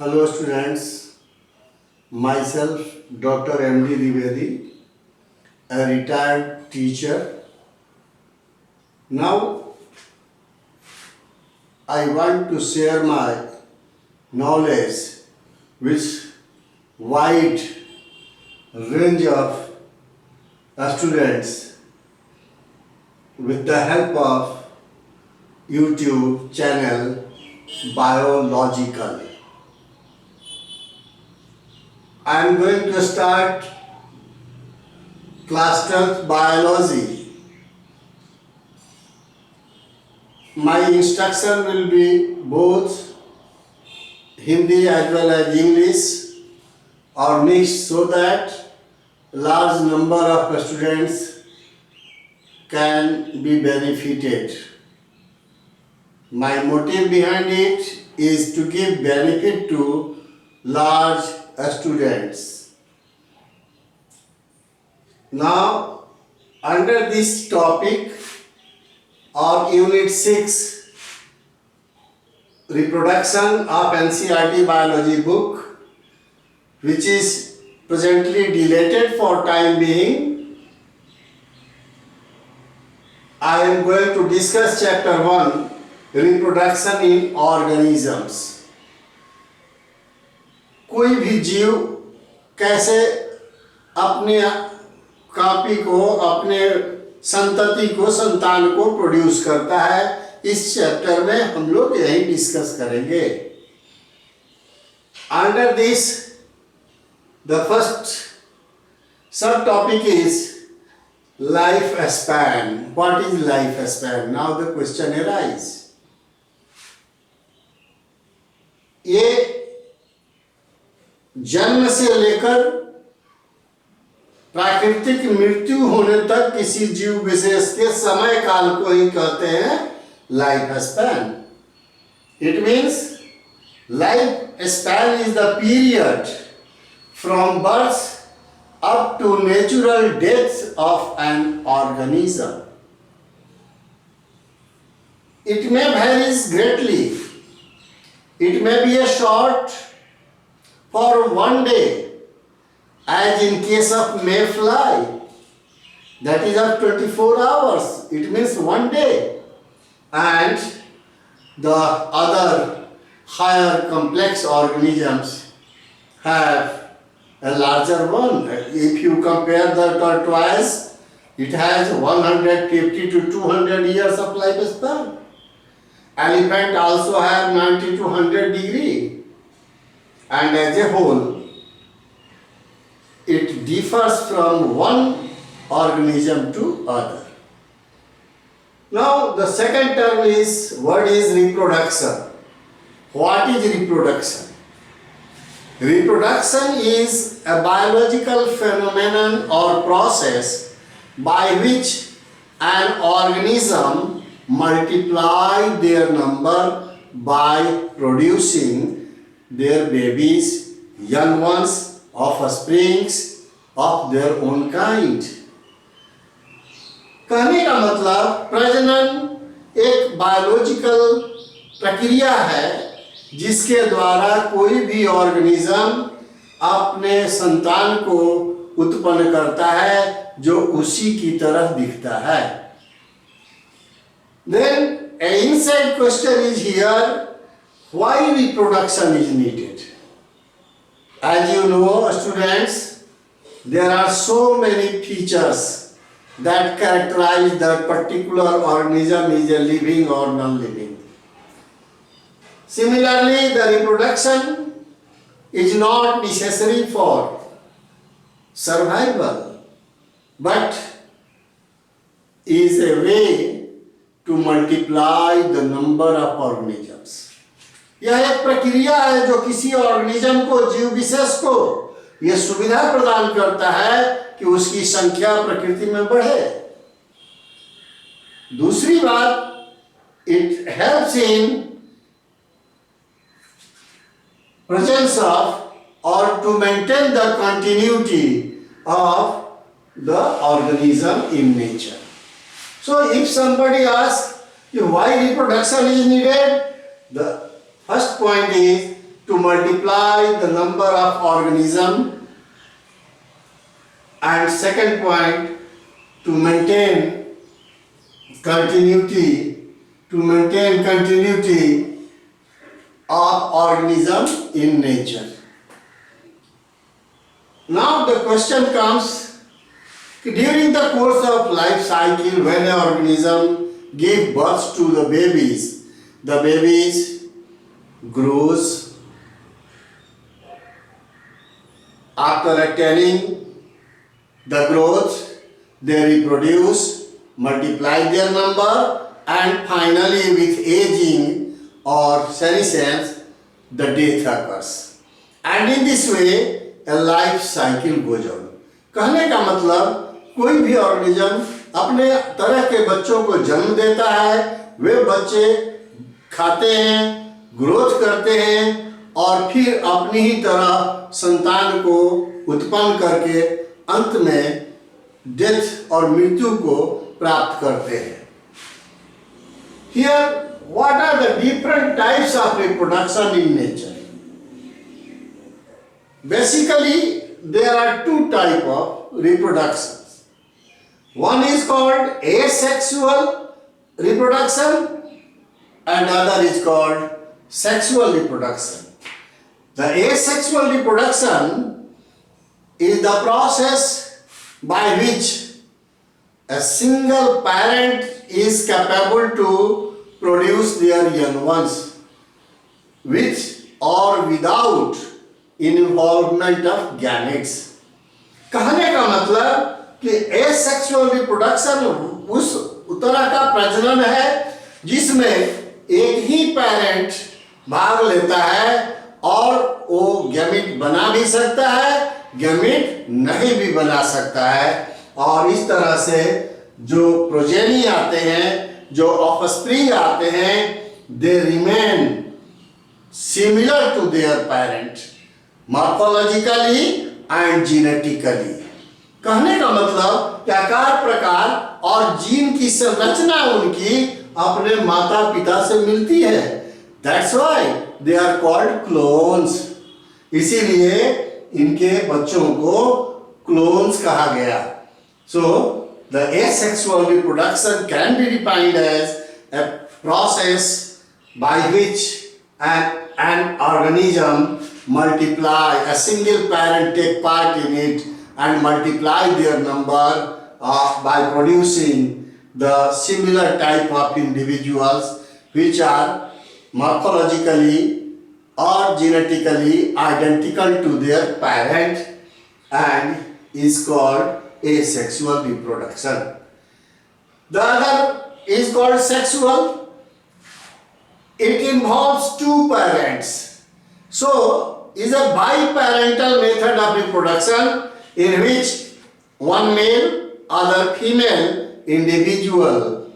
Hello students, myself Dr. M.D. Dwivedi, a retired teacher. Now I want to share my knowledge with wide range of students with the help of YouTube channel Biological. I am going to start class 12th biology. My instruction will be both Hindi as well as English or mixed so that large number of students can be benefited. My motive behind it is to give benefit to large students. Now, under this topic of Unit 6, Reproduction of NCERT Biology book, which is presently deleted for time being, I am going to discuss Chapter 1, Reproduction in Organisms. कोई भी जीव कैसे अपने copy को, अपने संतति को, संतान को प्रोड्यूस करता है, इस चैप्टर में हम लोग यही डिस्कस करेंगे. अंडर दिस द फर्स्ट सब topic is life span. What is life span? Now the question arise. ये जन्म से लेकर प्राकृतिक मृत्यु होने तक किसी जीव विशेष के समय काल को ही कहते हैं life span. It means life span is the period from birth up to natural death of an organism. It may varies greatly. It may be a short for one day, as in case of mayfly, that is of 24 hours. It means one day. And the other higher complex organisms have a larger one. If you compare the tortoise, it has 150 to 200 years of lifespan. Elephant also have 90 to 100 degree. And as a whole, it differs from one organism to other. Now, the second term is, what is reproduction? What is reproduction? Reproduction is a biological phenomenon or process by which an organism multiply their number by producing their babies, young ones, offsprings of their own kind. कहने का मतलब प्रजनन एक biological प्रक्रिया है जिसके द्वारा कोई भी ऑर्गेनिज्म अपने संतान को उत्पन्न करता है जो उसी की तरह दिखता है. Then an inside question is here. Why reproduction is needed? As you know, students, there are so many features that characterize that particular organism is a living or non-living. Similarly, the reproduction is not necessary for survival, but is a way to multiply the number of organisms. यह एक प्रक्रिया है जो किसी organism को, जीव विशेष को यह सुविधा प्रदान करता है कि उसकी संख्या प्रकृति में बढ़े. दूसरी बात, it helps in presence of और to maintain the continuity of the organism in nature. So if somebody asks why reproduction is needed, the first point is to multiply the number of organism, and second point, to maintain continuity of organism in nature. Now the question comes, during the course of life cycle, when an organism gives birth to the babies grows. After attaining the growth, they reproduce, multiply their number, and finally with aging or senescence, the death occurs. And in this way, a life cycle goes on. कहने का मतलब, कोई भी organism अपने तरह के बच्चों को जन्म देता है, वे बच्चे खाते हैं, ग्रोथ करते हैं और फिर अपनी ही तरह संतान को उत्पन्न करके अंत में डेथ और मृत्यु को प्राप्त करते हैं. Here, what are the different types of reproduction in nature? Basically, there are two types of reproductions. One is called asexual reproduction and other is called sexual reproduction. The asexual reproduction is the process by which a single parent is capable to produce their young ones with or without involvement of gametes. कहने का मतलब कि asexual reproduction उस तरह का प्रजनन है जिसमें एक ही पेरेंट भाग लेता है और वो गैमेट बना भी सकता है, गैमेट नहीं भी बना सकता है, और इस तरह से जो प्रोजेनी आते हैं, जो ऑफस्प्रिंग आते हैं, they remain similar to their parent morphologically and genetically. कहने का मतलब कि आकार प्रकार और जीन की संरचना उनकी अपने माता पिता से मिलती है. That's why they are called clones. इसीलिए इनके बच्चों को clones कहा गया. So the asexual reproduction can be defined as a process by which an organism multiply, a single parent take part in it and multiply their number by producing the similar type of individuals which are morphologically or genetically identical to their parent and is called asexual reproduction. The other is called sexual. It involves two parents. So, is a biparental method of reproduction in which one male, other female individual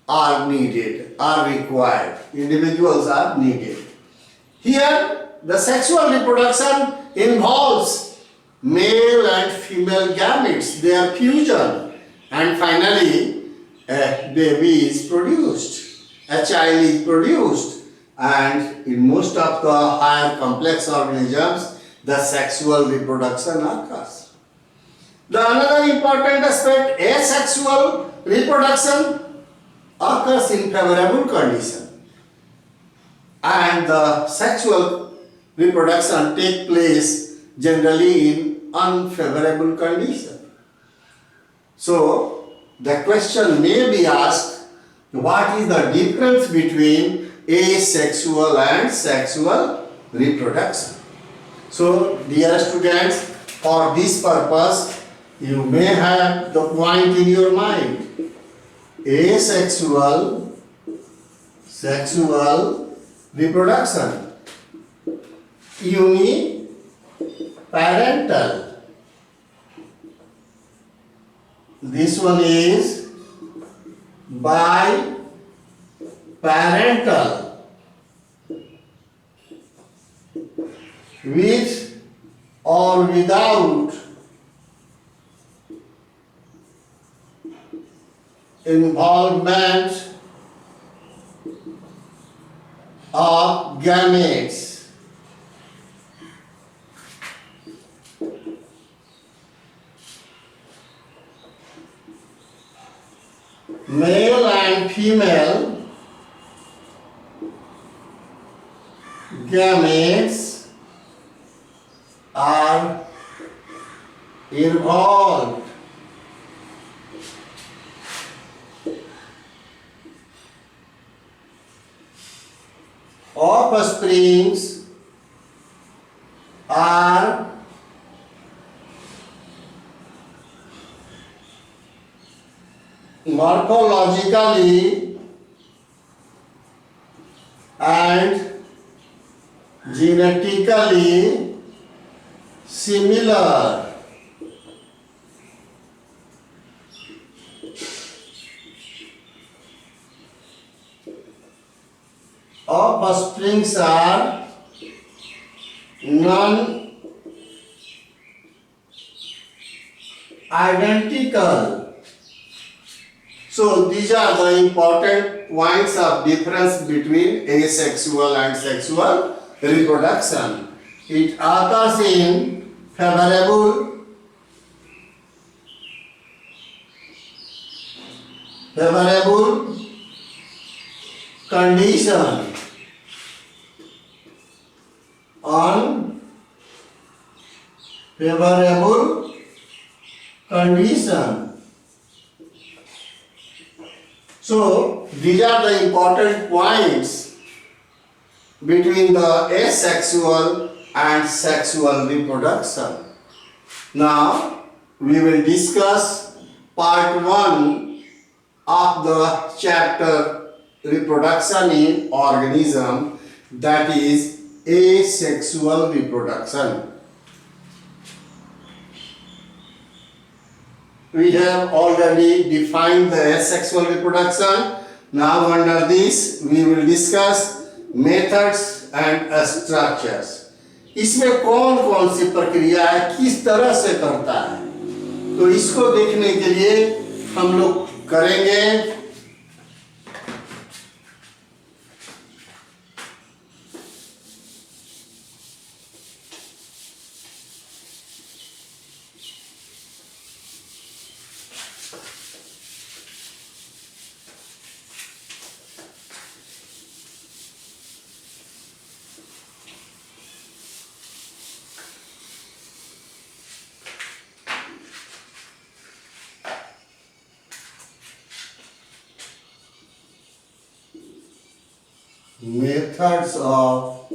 are needed, are required. Individuals are needed. Here, the sexual reproduction involves male and female gametes, their fusion, and finally a baby is produced, a child is produced, and in most of the higher complex organisms, the sexual reproduction occurs. The another important aspect, asexual reproduction occurs in favorable condition, and the sexual reproduction takes place generally in unfavorable condition. So, the question may be asked, what is the difference between asexual and sexual reproduction? So, dear students, for this purpose, you may have the point in your mind. Asexual, sexual reproduction. Uniparental. This one is biparental, with or without involvement of gametes. male and female gametes are involved. Offsprings are morphologically and genetically similar. Offsprings are non-identical. So these are the important points of difference between asexual and sexual reproduction. It occurs in favorable condition, unfavorable condition. So these are the important points between the asexual and sexual reproduction. Now we will discuss part 1 of the chapter reproduction in organism, that is asexual reproduction. We have already defined the asexual reproduction. Now under this we will discuss methods and structures. इसमें कौन कौन सी प्रक्रिया है, किस तरह से करता है, तो इसको देखने के लिए हम लोग करेंगे methods of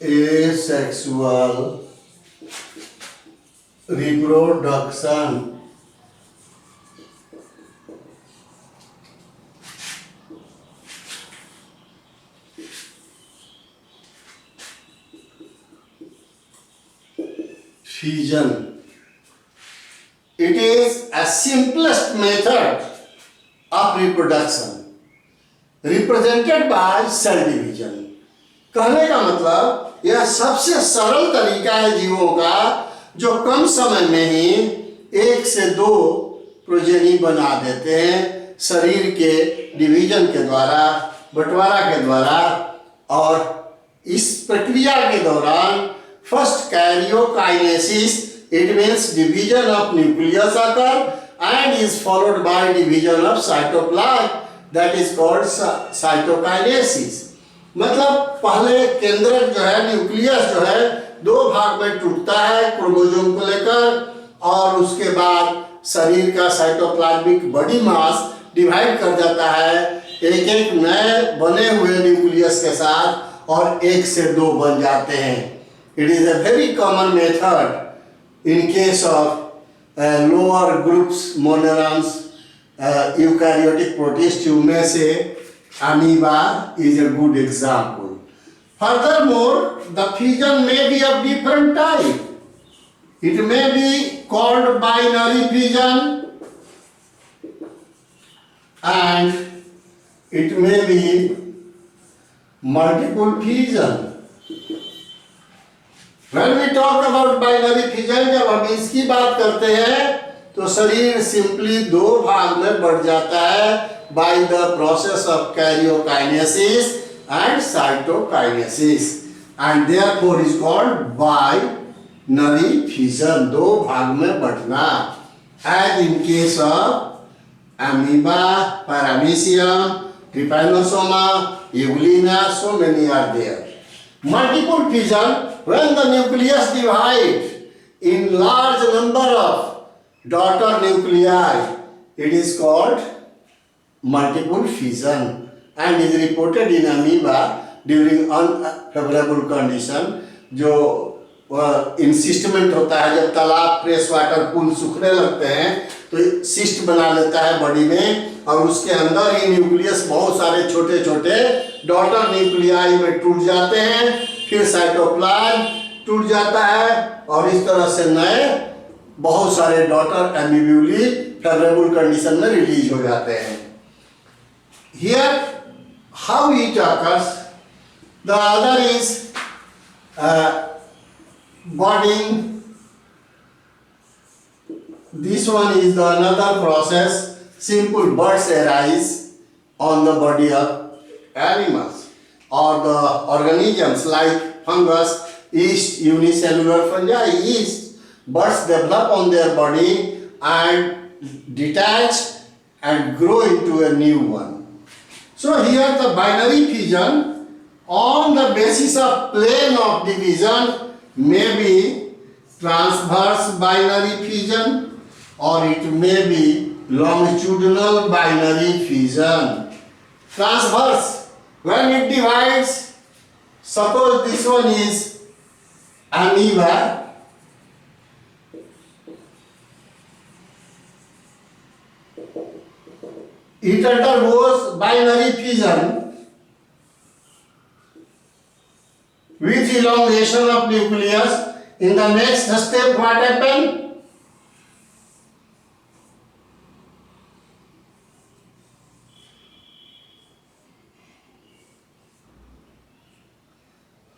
asexual reproduction. Fission. It is a simplest method of reproduction, represented by cell division. कहने का मतलब यह सबसे सरल तरीका है जीवों का जो कम समय में ही 1 से 2 प्रोजेनी बना देते हैं शरीर के डिवीजन के द्वारा, बंटवारा के द्वारा। और इस प्रक्रिया के दौरान first karyokinesis, it means division of nucleus occur and is followed by division of cytoplasm, that is called cytokinesis. मतलब पहले केंद्रक जो है, न्यूक्लियस जो है, 2 भाग में टूटता है क्रोमोसोम को लेकर, और उसके बाद शरीर का साइटोप्लाज्मिक बॉडी मास डिवाइड कर जाता है एक एक नए बने हुए न्यूक्लियस के साथ, और 1 से 2 बन जाते हैं। It is a very common method in case of lower groups monorans, eukaryotic protist, you may say amoeba is a good example. Furthermore, the fission may be of different type. It may be called binary fission and it may be multiple fission. When we talk about binary fission, जब हम इसकी बात करते हैं तो शरीर simply 2 भाग में बढ़ जाता है by the process of karyokinesis and cytokinesis, and therefore is called binary fission, 2 भाग में बढ़ना, as in case of amoeba, paramecium, trypanosoma, eugenia, so many are there. Multiple fission, when the nucleus divide in large number of daughter nuclei, it is called multiple fission and is reported in amoeba during unfavorable condition. जो encystment होता है, जब तालाब fresh water pool सूखने लगते हैं तो cyst बना लेता है बॉडी में, और उसके अंदर ही न्यूक्लियस बहुत सारे छोटे छोटे डॉटर न्यूक्लियाई में टूट जाते हैं, फिर साइटोप्लाज्म टूट जाता है और इस तरह से नए बहुत सारे डॉटर एम्ब्यूली फेवरेबल कंडीशन में रिलीज हो जाते हैं. Here how it occurs, the other is budding. This one is the another process. Simple buds arise on the body of animals or the organisms like fungus, yeast, unicellular fungi, yeast. Buds develop on their body and detach and grow into a new one. So here the binary fission on the basis of plane of division may be transverse binary fission or it may be longitudinal binary fission. Transverse, when it divides, suppose this one is amoeba, it undergoes binary fission with elongation of nucleus. In the next step, what happen?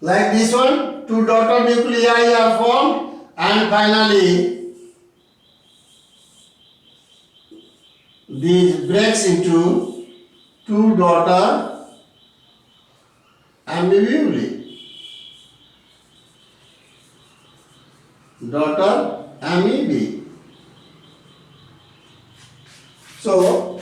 Like this one, two daughter nuclei are formed and finally these breaks into two daughter amoebae. Daughter amoebae. So,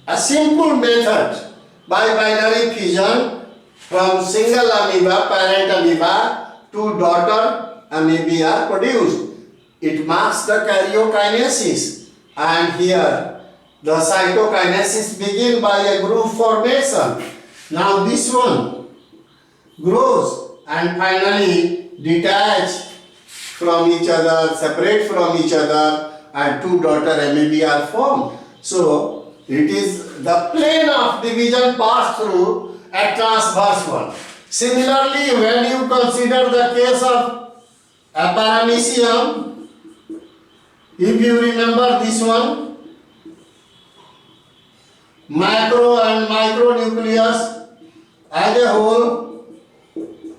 a simple method by binary fission from single amoeba, parent amoeba to daughter amoebae are produced. It marks the karyokinesis, and here the cytokinesis begin by a group formation. Now this one grows and finally detach from each other, separate from each other, and two daughter amoebae are formed. So it is the plane of division passed through a transverse one. Similarly, when you consider the case of a paramecium, if you remember this one, macro and micronucleus as a whole,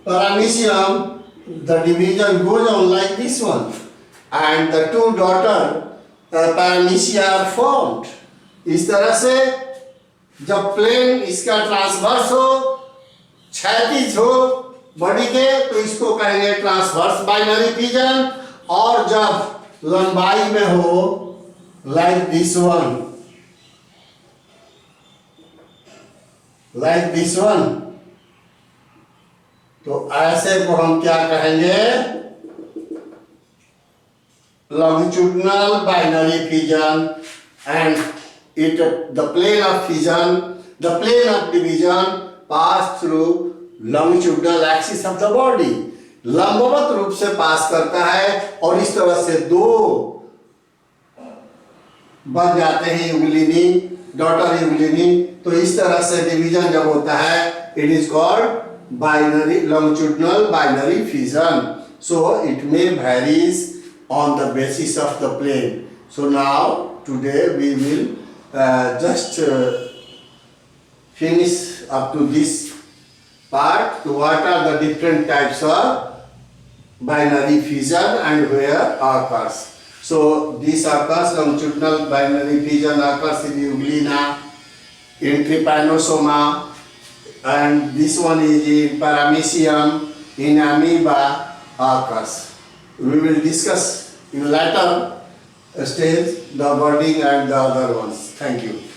paramecium, the division goes on like this one, and the two daughter paramecium are formed. इस तरह से जब plane इसका transverse हो, क्षैतिज हो body के, तो इसको कहेंगे ट्रांसवर्स बाइनरी फिजन, और जब लंबाई में हो like this one, like this one, तो ऐसे को हम क्या कहेंगे? Longitudinal binary fission. And it the plane of fission, the plane of division pass through longitudinal axis of the body, लंबवत रूप से पास करता है और इस तरह से दो बन जाते हैं यूग्लिनी, डॉटर यूग्लिनी. तो इस तरह से डिवीजन जब होता है, it is called binary longitudinal binary fission. So it may varies on the basis of the plane. So now today we will just finish up to this part. What are the different types of binary fission and where occurs? So this occurs, longitudinal binary fission occurs in Euglena, in Trypanosoma, and this one is in Paramecium, in Amoeba occurs. We will discuss in later stage, the wording and the other ones. Thank you.